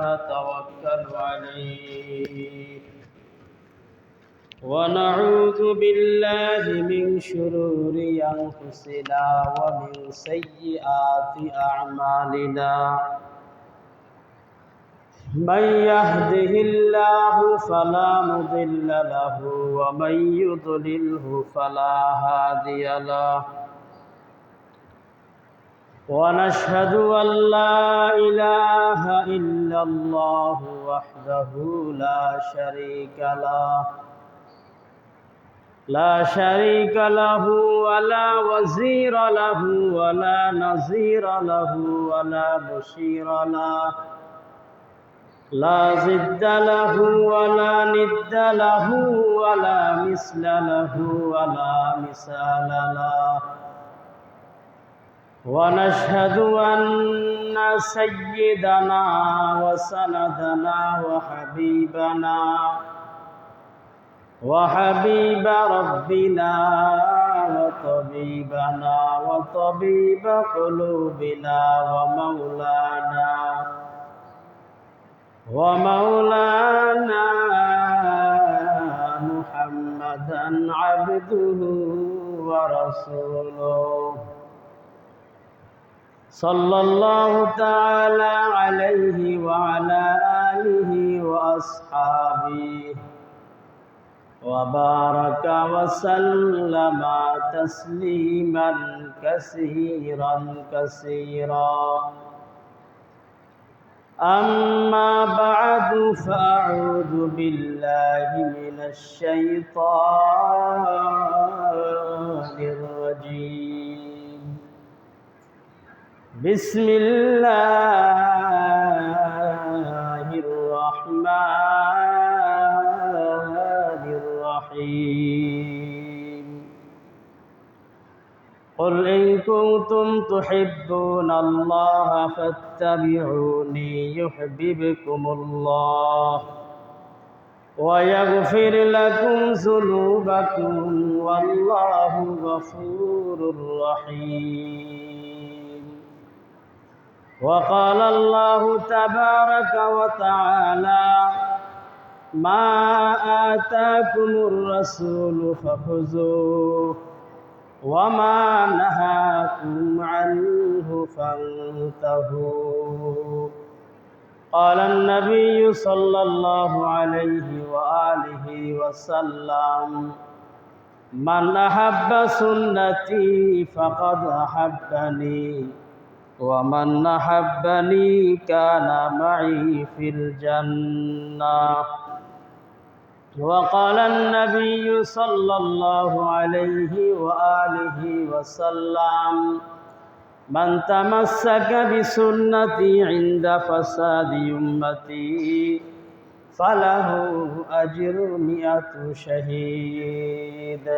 توكل عليه ونعوذ بالله من شرور أنفسنا ومن سيئات أعمالنا من يهده الله فلا مضل له ومن يضلله فلا هادي له ونشهد أن لا إله إلا الله وحده لا شريك له ولا وزير له ولا نظير له ولا مشير له لا ضد له ولا ند له ولا مثل له ولا مثال له ونشهد أن سيدنا وسندنا وحبيب ربنا وطبيبنا وطبيب قلوبنا ومولانا محمدا عبده ورسوله صلى الله تعالى عليه وعلى آله وأصحابه وبارك وسلم تسليما كثيرا أما بعد فأعوذ بالله من الشيطان الرجيم بسم الله الرحمن الرحيم قل إن كنتم تحبون الله فاتبعوني يحببكم الله ويغفر لكم ذنوبكم والله غفور رحيم وقال الله تبارك وتعالى ما آتاكم الرسول فخذوه وما نهاكم عنه فانتهوا قال النبي صلى الله عليه وآله وسلم من أحب سنتي فقد أحبني ومن أحبني كان معي في الجنة وقال النبي صلى الله عليه وآله وسلم من تمسك بسنتي عند فساد أمتي فله أجر 100 شهيد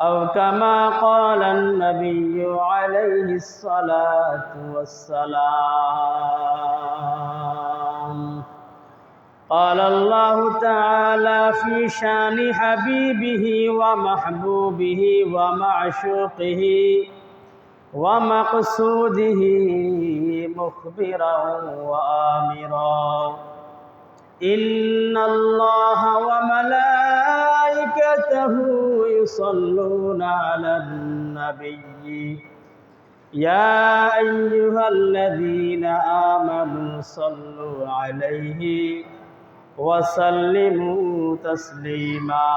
أو كما قال النبي عليه الصلاة والسلام قال الله تعالى في شان حبيبه ومحبوبه ومعشوقه ومقصوده مخبرا وآمرا إن الله وملائكته يصلون على النبي يا أيها الذين آمنوا صلوا عليه وسلموا تسليما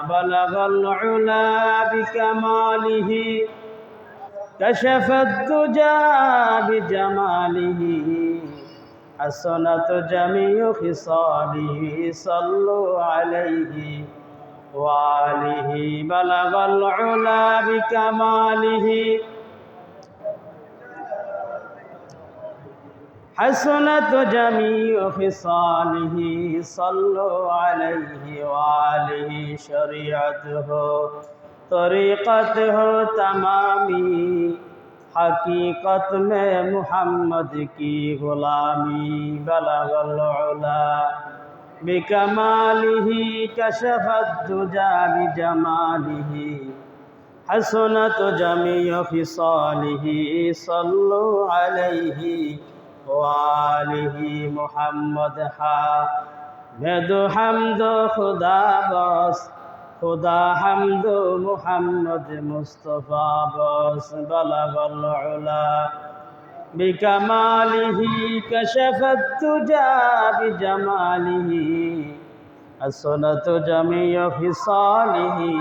بلغ العلا بكماله كشف الدجى بجماله حسنت جميع خصاله صلوا عليه وآله بلغ العلا بكماله حسنت جميع خصاله صلوا عليه وآله شريعته طریقته تمامی حقیقت میں محمد کی غلامی بلغ العلا بکمالہ کشف الدجى بجمالہ حسنت جميع خصاله صلوا عليه ওয়ালিহি মুহাম্মদ হামেদ হামদ খুদা বস খুদা হামদ মুহাম্মদ মুস্তফা বস বালাগাল উলা বিকামালিহি কাশাফাত তুজা বিজামালিহি আসনাত জামিয়া ফিসালিহি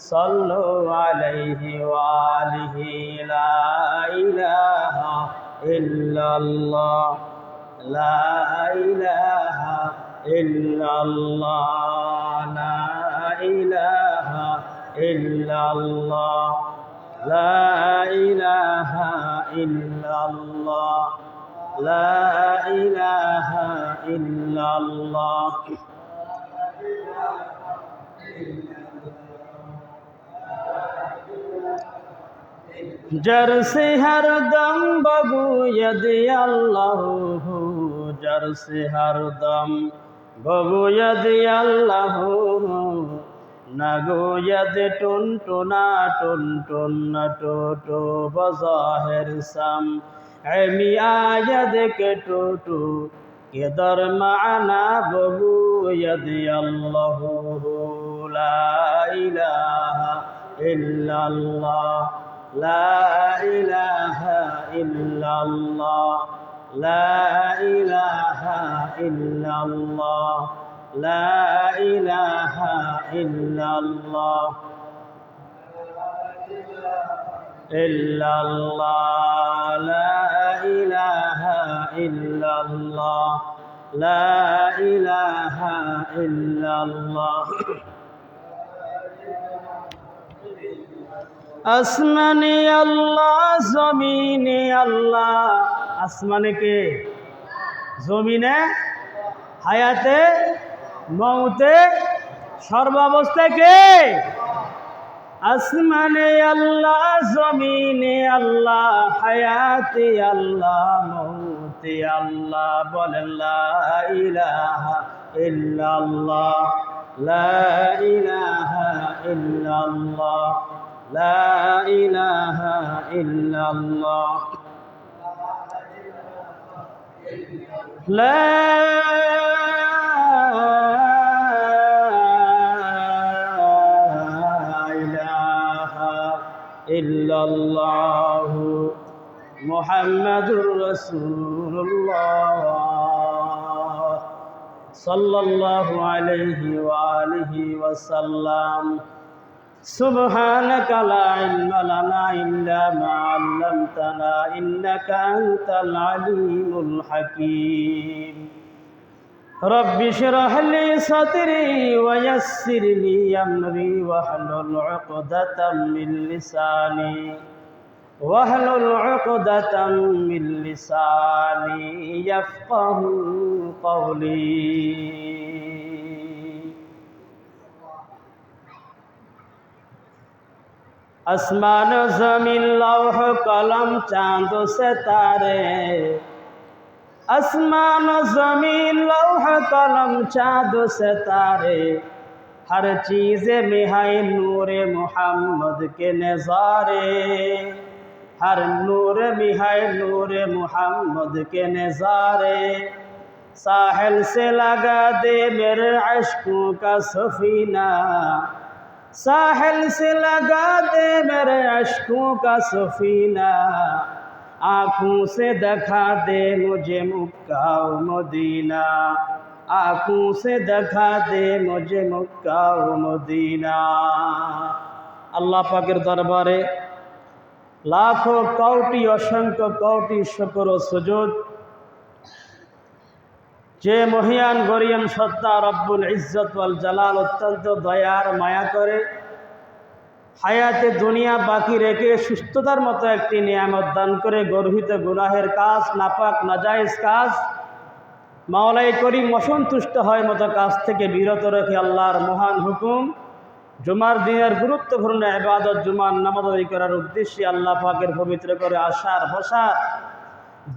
সাল্লু আলাইহি ওয়া আলিহি লা ইলাহা ইল্লাল্লাহ লা ইলাহা ইল্লাল্লাহ লা ইলাহা ইল্লাল্লাহ লা ইলাহা ইল্লাল্লাহ লা ইলাহা ইল্লাল্লাহ जर से हर दम बगुयद अल्लाह जर से हर दम बगुयद अल्लाह नगुयद टुन टुना टुन टुन टो टो बज़ाहिर सम एमी आयद के टो टो के दर माना बगुयद अल्लाह ला इलाहा इल्लल्लाह لا إله إلا الله لا إله إلا الله لا إله إلا الله إلا الله لا إله إلا الله لا إله إلا الله আসমানে আল্লাহ জমিনে আল্লাহ আসমানে কে জমিনে হায়াতে মউতে সর্বাবস্থায় কে আসমানে আল্লাহ জমিনে আল্লাহ হায়াতে আল্লাহ মউতে আল্লাহ বলেন লা ইলাহা ইল্লাল্লাহ লা ইলাহা ইল্লাল্লাহ لا إله إلا الله لا إله إلا الله محمد رسول الله صلى الله عليه وآله وسلم سبحانك لا علم لنا إلا ما علمتنا إنك أنت العليم الحكيم رب اشرح لي صدري ويسر لي أمري واحلل عقدة من لساني يفقه قولي आसमान ज़मीन लौह कलम चांद सितारे आसमान ज़मीन लौह कलम चांद सितारे हर चीज़ में है नूर मोहम्मद के नज़ारे हर नूर में है नूर मोहम्मद के नज़ारे साहिल से लगा दे मेरे अश्कों का सफीना साहिल से लगा दे मेरे अश्कों का सफीना आँखों से दिखा दे मुझे मक्का व मदीना आँखों से दिखा दे मुझे मक्का व मदीना अल्लाह पाकेर दरबारे लाखों कोटि असंख्य कोटि शुक्र व सुजूद যে মহিয়ান গরিয়ান সত্তা রব্বুল ইজ্জত ওয়াল জালাল অত্যন্ত দয়ার মায়া করে হায়াতে দুনিয়া বাকি রেখে সুস্থতার মতো একটি নিয়ামত দান করে গর্হিত গুনাহের কাজ নাপাক নাজায়েজ কাজ মাওলাই করিম অসন্তুষ্ট হয় মতো কাজ থেকে বিরত রেখে আল্লাহর মহান হুকুম জুমার দিনের গুরুত্বপূর্ণ ইবাদত জুমার নামাজ আদায় করার উদ্দেশ্যে আল্লাহ পাকের পবিত্র করে আসার বসার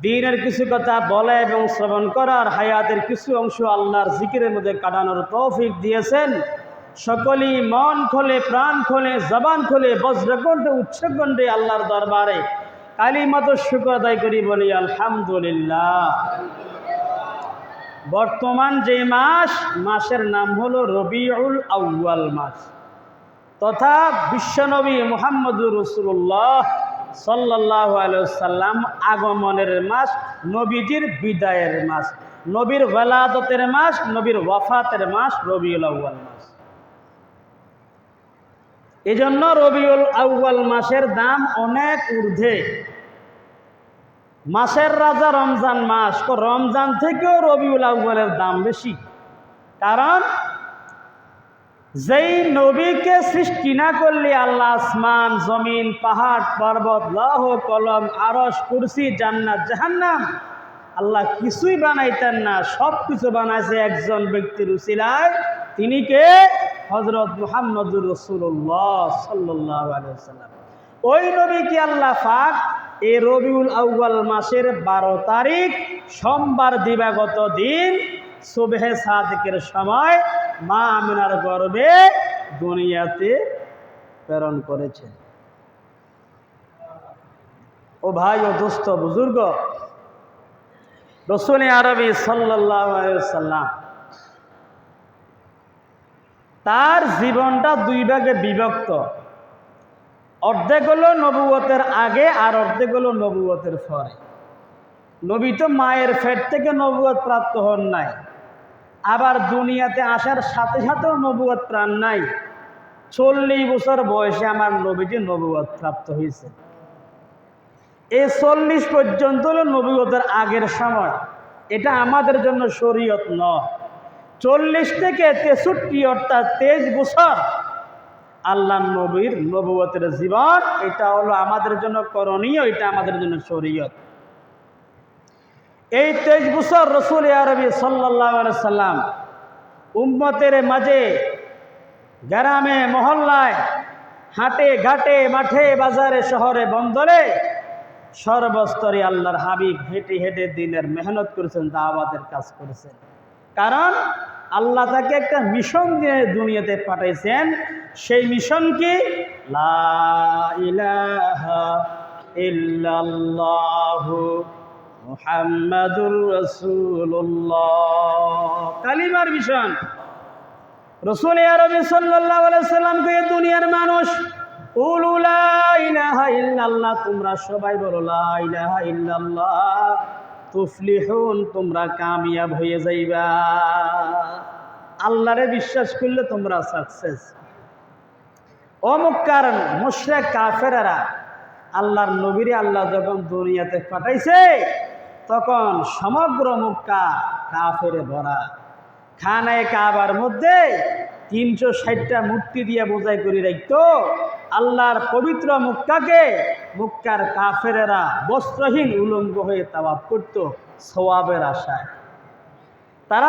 দিনের কিছু কথা বলা এবং শ্রবণ করার হায়াতের কিছু অংশ আল্লাহর জিকিরের মধ্যে কাটানোর তৌফিক দিয়েছেন। সকলেই মন খোলে, প্রাণ খোলে, জবান খোলে, বজ্রকণ্ঠে উচ্চকণ্ঠে আল্লাহর দরবারে কালিমাত শুকর আদায় করি, বলি আলহামদুলিল্লাহ। বর্তমান যে মাসের নাম হলো রবিউল আউয়াল মাস, তথা বিশ্বনবী মুহাম্মদুর রাসূলুল্লাহ সাল্লাল্লাহু আলাইহি ওয়াসাল্লাম আগমনের মাস, নবীজির বিদায়ের মাস, নবীর ওয়ালাদতের মাস, নবীর ওয়াফাতের মাস রবিউল আউয়াল মাস। এজন্য রবিউল আউয়াল মাসের দাম অনেক ঊর্ধ্বে। মাসের রাজা রমজান মাস, তো রমজান থেকেও রবিউল আউয়ালের দাম বেশি। কারণ যেই নবীকে সৃষ্টি না করলে আল্লাহ আসমান, জমিন, পাহাড়, পর্বত, লৌহ কলম, আরশ, কুরসি, জান্নাত, জাহান্নাম আল্লাহ কিছুই বানাইতেন না। সব কিছু বানাইছে একজন ব্যক্তির উসিলায়। তিনি কে? হযরত মুহাম্মদুর রাসূলুল্লাহ সাল্লাল্লাহু আলাইহি ওয়াসাল্লাম। ওই নবীকে আল্লাহ পাক এই রবিউল আউয়াল মাসের 12 তারিখ সোমবার দিবাগত দিন সুবহে সাদিকের সময় মা আমিনার গর্ভে দুনিয়াতে প্রেরণ করেছেন। ও ভাই ও দোস্ত বুজুর্গ, রাসূল আরবি সাল্লাল্লাহু আলাইহি ওয়াসাল্লাম তার জীবনটা দুই ভাগে বিভক্ত। অর্ধেক হলো নবুয়তের আগে আর অর্ধেক হলো নবুয়তের পরে। নবী তো মায়ের পেট থেকে নবুয়ত প্রাপ্ত হন নাই, আবার দুনিয়াতে আসার সাথে সাথেও নবুয়ত প্রাণ নাই। 40 বছর বয়সে আমার নবীজি নবুয়ত প্রাপ্ত হয়েছে। এই 40 পর্যন্ত হলো নবুয়তের আগের সময়। এটা আমাদের জন্য শরীয়ত নয়। 40 থেকে 63 অর্থাৎ 23 বছর আল্লাহ নবীর নবুয়তের জীবন, এটা হলো আমাদের জন্য করণীয়, এটা আমাদের জন্য শরীয়ত। এই 23 বছর রাসূল আরবি সাল্লাল্লাহু আলাইহি সাল্লাম উম্মতের মাঝে, গ্রামে মহল্লায়, হাটে ঘাটে, মাঠে বাজারে, শহরে বন্দরে সর্বস্তরে আল্লাহর হাবিব হেঁটে হেঁটে দিনের মেহনত করেছেন, দাওয়াতের কাজ করেছেন। কারণ আল্লাহ তাকে একটা মিশন দিয়ে দুনিয়াতে পাঠাইছেন। সেই মিশন কি? লা ইলাহা ইল্লাল্লাহু মুহাম্মাদুর রাসূলুল্লাহ, কালিমার মিশন। রাসূল আরবি সাল্লাল্লাহু আলাইহি সাল্লামকে দুনিয়ার মানুষ কুলু লা ইলাহা ইল্লাল্লাহ, তোমরা সবাই বলো লা ইলাহা ইল্লাল্লাহ তুফলিহুন, তোমরা কামিয়াব হয়ে যাইবা। আল্লাহরে বিশ্বাস করলে তোমরা সাকসেস। ও মক্কার মুশরিক কাফেররা, আল্লাহর নবীরে আল্লাহ যখন দুনিয়াতে পাঠাইছে তখন সমগ্র মক্কা কাফেরে ভরা। খানায়ে কাবার মধ্যে 360টা মূর্তি দিয়ে বোঝাই করে রাখতো। আল্লাহর পবিত্র মক্কাকে মক্কার কাফেরেরা বস্ত্রহীন উলঙ্গ হয়ে তাওয়াফ করত সওয়াবের আশায়। তারা